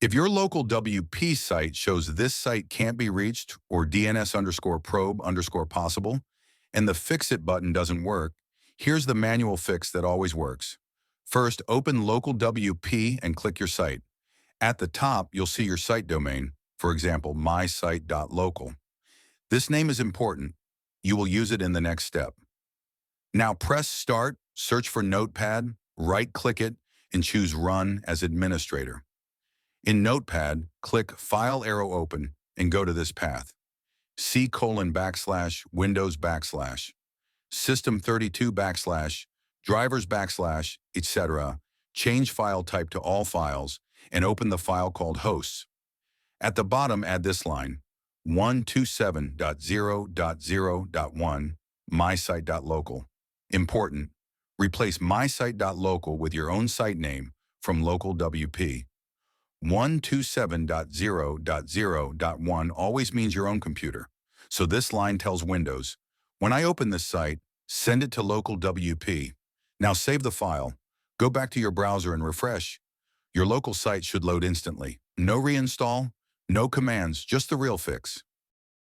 If your local WP site shows this site can't be reached or DNS_probe_possible, and the Fix It button doesn't work, here's the manual fix that always works. First, open LocalWP and click your site. At the top, you'll see your site domain, for example, mysite.local. This name is important. You will use it in the next step. Now press Start, search for Notepad, right-click it, and choose Run as administrator. In Notepad, click File arrow open and go to this path. C:\\Windows System32 drivers etc. Change file type to all files and open the file called hosts. At the bottom, add this line, 127.0.0.1 mysite.local. Important, replace mysite.local with your own site name from LocalWP. 127.0.0.1 always means your own computer. So this line tells Windows, when I open this site, send it to LocalWP. Now save the file, go back to your browser and refresh. Your local site should load instantly. No reinstall, no commands, just the real fix.